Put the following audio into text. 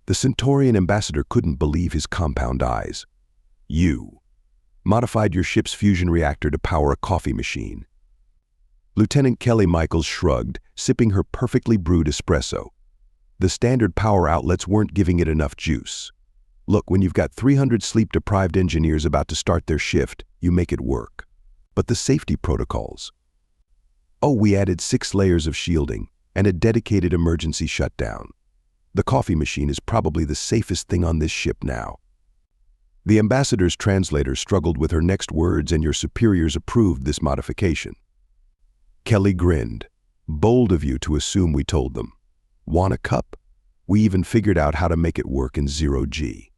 The Centaurian ambassador couldn't believe his compound eyes. "You modified your ship's fusion reactor to power a coffee machine." Lieutenant Kelly Michaels shrugged, sipping her perfectly brewed espresso. The standard power outlets weren't giving it enough juice. Look, when you've got 300 sleep-deprived engineers about to start their shift, you make it work. But the safety protocols? Oh, we added 6 layers of shielding and a dedicated emergency shutdown. The coffee machine is probably the safest thing on this ship now. The ambassador's translator struggled with her next words, and your superiors approved this modification. Kelly grinned. "Bold of you to assume we told them. Want a cup? We even figured out how to make it work in 0G.